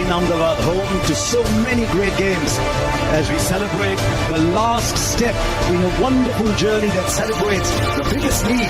in Ahmedabad, home to so many great games, as we celebrate the last step in a wonderful journey that celebrates the biggest league,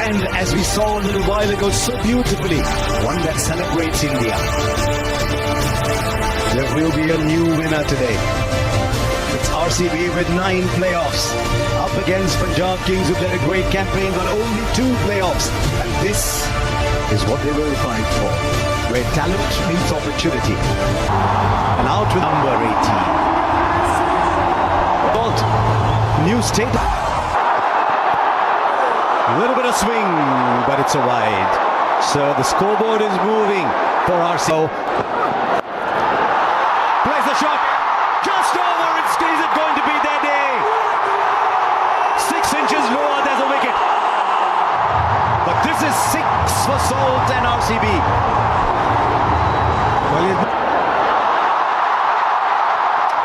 and as we saw a little while ago so beautifully, one that celebrates India. There will be a new winner today. It's RCB with 9 playoffs up against Punjab Kings, who've led a great campaign but only 2 playoffs, and this is what they will fight for, where talent meets opportunity. And out with number 18. Bolt, new state. A little bit of swing, but it's a wide. So the scoreboard is moving for RCB. Plays the shot. Just over. Is it going to be their day? 6 inches lower, there's a wicket. But this is 6 for Salt and RCB.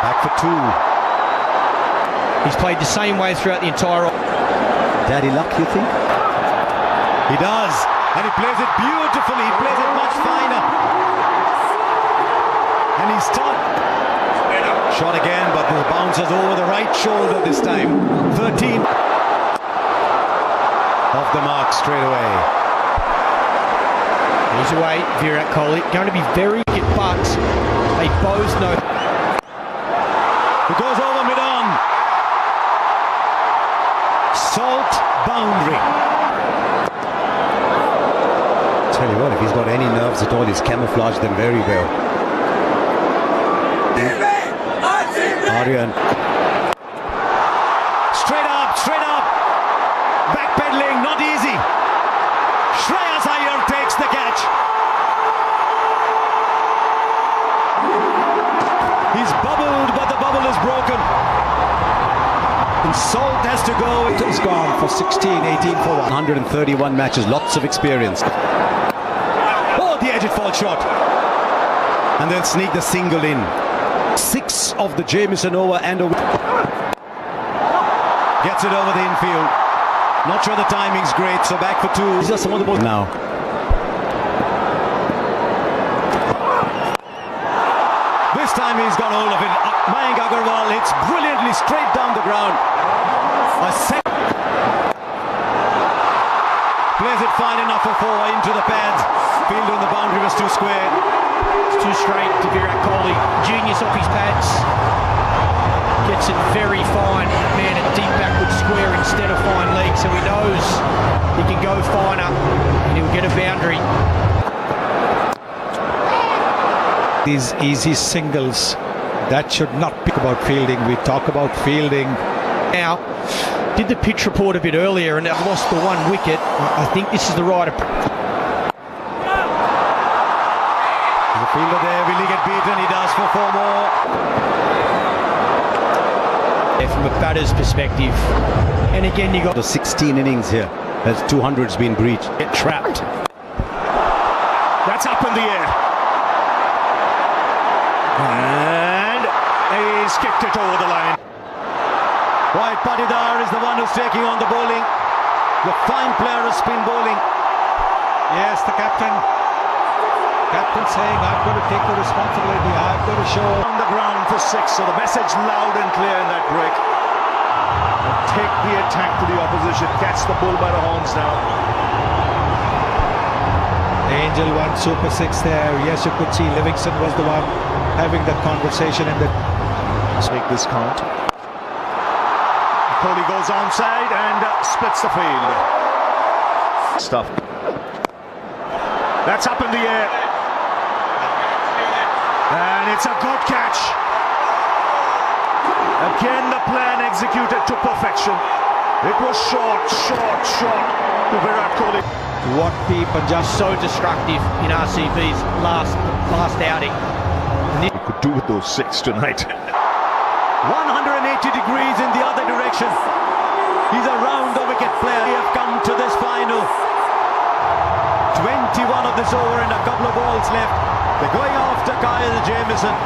Back for 2. He's played the same way throughout the entire... Daddy luck, you think? He does. And he plays it beautifully. He plays it much finer. And he's done. Shot again, but the bounces over the right shoulder this time. 13. Off the mark straight away. He's away, Virat Kohli. Going to be very good, but they both know. It goes over mid-on. Salt boundary. Tell you what, if he's got any nerves at all, he's camouflaged them very well. Aryan. Straight up, backpedaling, not easy. Shreyas Iyer takes the catch. He's bubbled, but the bubble is broken. And Salt has to go. He's gone for 16, 18 for 131 matches, lots of experience. Oh, the edge it fall shot. And then sneak the single in. 6 of the Jamieson over and over. Gets it over the infield. Not sure the timing's great, so back for 2. These are some of the balls now. This time he's got hold of it. Mayank Agarwal hits brilliantly straight down the ground. Plays it fine enough for 4 into the pads. Field on the boundary was too square. It's too straight to Virat Kohli. Genius off his pads. Gets it very fine. Man, a deep backward square instead of fine leg, so he knows he can go finer and he'll get a boundary. these easy singles. That should not be about fielding. We talk about fielding. Now, did the pitch report a bit earlier and lost the 1 wicket. I think this is the right approach. The fielder there, will he get beaten? He does for 4 more. From a batter's perspective. And again, you got the 16 innings here as 200's been breached. Get trapped. That's up in the air. And he's kicked it over the line. Wyatt Patidar is the one who's taking on the bowling. The fine player of spin bowling. Yes, the captain saying, I'm going to take the responsibility. I'm going to show. On the ground for 6, so the message loud and clear in that break. Take the attack to the opposition. Catch the bull by the horns now. Angel won Super 6 there. Yes, you could see Livingston was the one having that conversation in the... Let's make this count. Kohli goes onside and splits the field. Stuff. That's up in the air. And it's a good catch. Again, the plan executed to perfection. It was short to Virat Kohli. What the Punjab so destructive in RCB's last outing. He could do with those 6 tonight. 180 degrees in the other direction. He's a round the wicket player. We have come to this final. 21 of this over and a couple of balls left. They're going after Kyle Jamieson.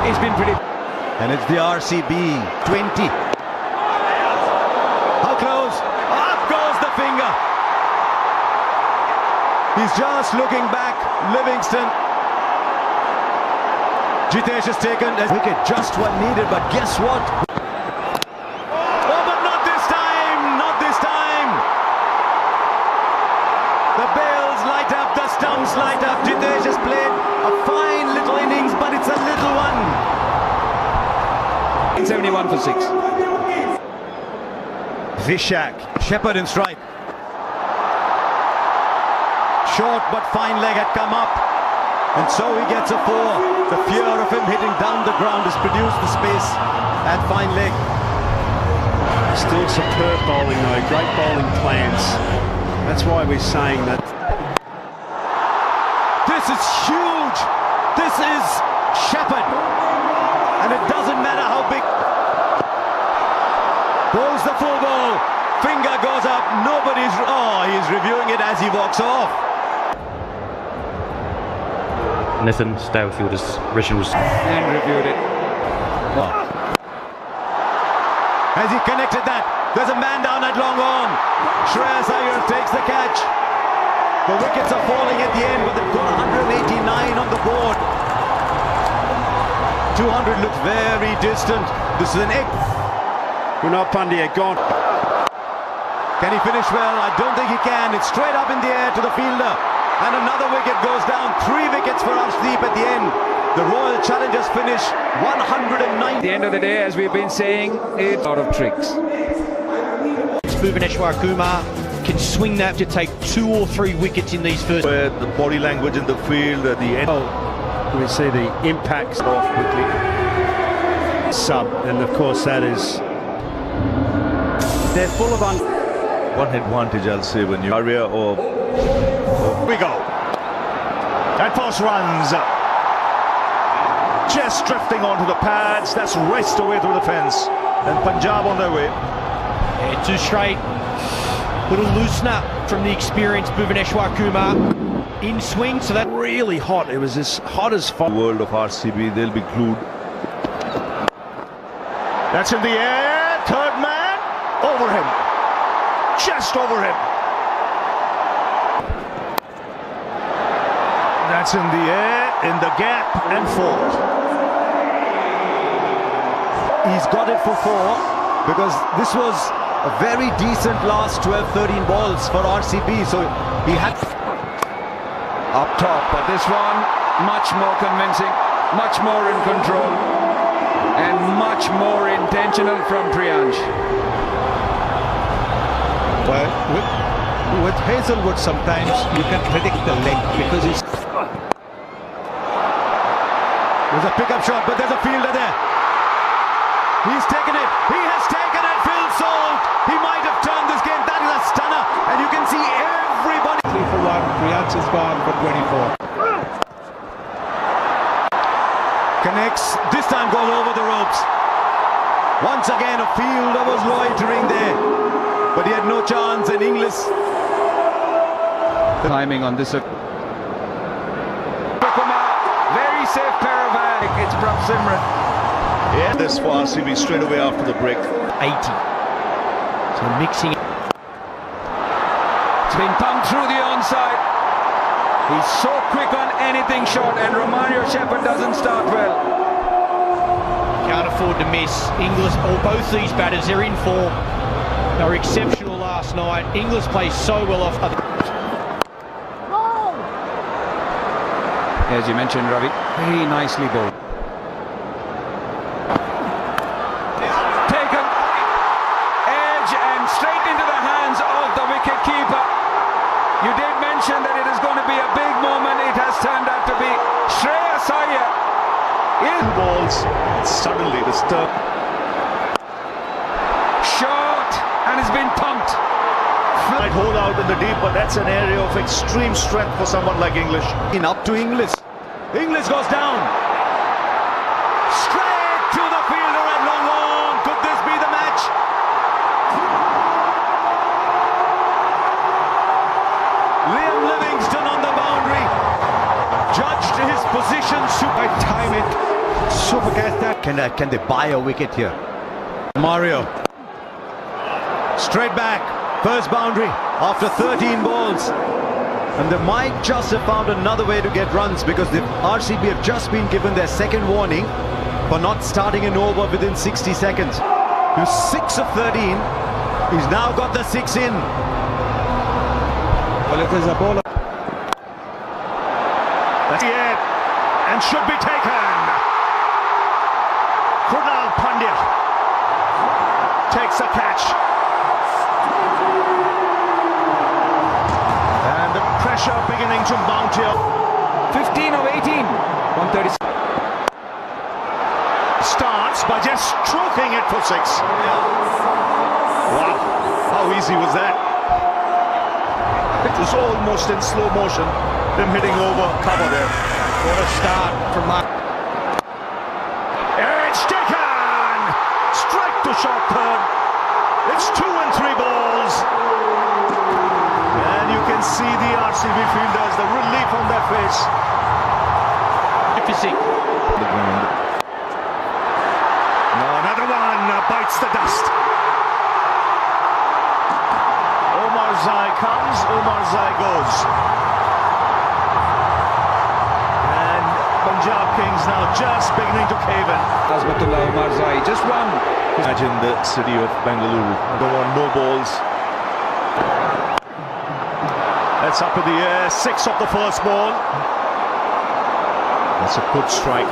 He's been pretty... And it's the RCB 20. How close? Up goes the finger. He's just looking back. Livingston Jitesh has taken a wicket, just what needed, but guess what? Oh, but not this time! Not this time! The bails light up, the stumps light up. Jitesh has played a fine little innings, but it's a little one. 71 for 6. Vishak, Shepherd in strike. Short but fine leg had come up, and so he gets a 4. The fear of him hitting down the ground has produced the space and fine leg. Still superb bowling though, great bowling plans. That's why we're saying that. This is huge. This is Shepherd, and it doesn't matter how big. Goes the full ball. Finger goes up. Nobody's. Oh, he's reviewing it as he walks off. Nathan Stalefielder's originals. And reviewed it. Has he connected that? There's a man down at long on. Shreyas Iyer takes the catch. The wickets are falling at the end, but they've got 189 on the board. 200 looks very distant. This is an egg. Kunal Pandya gone. Can he finish well? I don't think he can. It's straight up in the air to the fielder. And another wicket goes down. 3 wickets for Arshdeep at the end. The Royal Challengers finish 109. At the end of the day, as we've been saying, it's a lot of tricks. Bhuvaneshwar Kumar can swing that to take 2 or 3 wickets in these first. Where the body language in the field at the end. We see the impacts off quickly. Sub, and of course that is. They're full of one advantage, I'll say, when you area or we go. And Foss runs. Just drifting onto the pads. That's raced away through the fence. And Punjab on their way. Yeah, 2 straight. Little loosener from the experienced Bhuvaneshwar Kumar in swing. So that Really hot. It was as hot as far. World of RCB, they'll be glued. That's in the air. Third man over him. Just over him. That's in the air, in the gap, and 4. He's got it for 4 because this was a very decent last 12-13 balls for RCB. So he had Up top, but this one much more convincing, much more in control, and much more intentional from Priyansh. Well, with Hazelwood sometimes you can predict the length because he's. There's a pickup shot, but there's a fielder there. He's taken it. He has taken it. Phil Salt. He might have turned this game. That is a stunner. And you can see everybody. 3 for 1. Priyansh is gone for 24. Connects. This time goes over the ropes. Once again, a fielder was loitering there. But he had no chance. And Inglis. Timing on this. Very safe pair of hands. It's from Simran. Yeah, this for RCB straight away after the break. 80. So mixing. It's been pumped through the onside. He's so quick on anything short, and Romario Shepherd doesn't start well. Can't afford to miss. Inglis, or both these batters, they're in form. They were exceptional last night. Inglis plays so well off. As you mentioned, Ravi, very nicely bowled. Taken edge and straight into the hands of the wicket keeper. You did mention that it is going to be a big moment. It has turned out to be Shreyas Iyer. Balls suddenly disturbed. Short, and it's been pumped. Might hold out in the deep, but that's an area of extreme strength for someone like English. In up to Inglis. Inglis goes down. Straight to the fielder at long on. Could this be the match? Liam Livingston on the boundary. Judged his position. I time it. Super catch that. Can they buy a wicket here? Mario. Straight back. First boundary after 13 balls. And they might just have found another way to get runs because the RCB have just been given their second warning for not starting an over within 60 seconds. He was 6 of 13. He's now got the 6 in. Well, if there's a ball. That's it, and should be taken. Krunal Pandya takes a catch. And the pressure beginning to mount here. 15 of 18. 130. Starts by just stroking it for 6. Wow, how easy was that? It was almost in slow motion, them hitting over cover there. What a start from Mark. It's taken! Strike to short third. It's 2 and 3 balls. And you can see the RCB fielders, the relief on their face. No, another one bites the dust. Omar Zai comes, Omar Zai goes. And Punjab Kings now just beginning to cave in. Azmatullah Omar Zai just one. Imagine the city of Bengaluru. Don't want no balls. That's up in the air. 6 off the first ball. That's a good strike.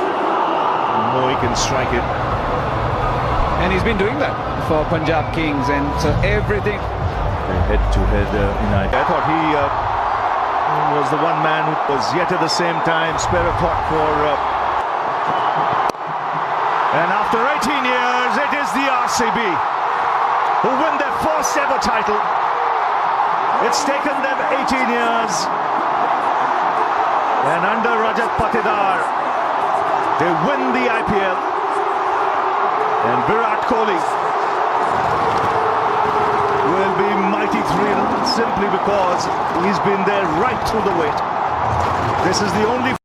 More he can strike it. And he's been doing that for Punjab Kings, and so everything. Head-to-head United. I thought he was the one man who was yet at the same time spare a thought for. And after 18 years, it is the RCB who win their first ever title. It's taken them 18 years. And under Rajat Patidar, they win the IPL. And Virat Kohli will be mighty thrilled simply because he's been there right through the wait. This is the only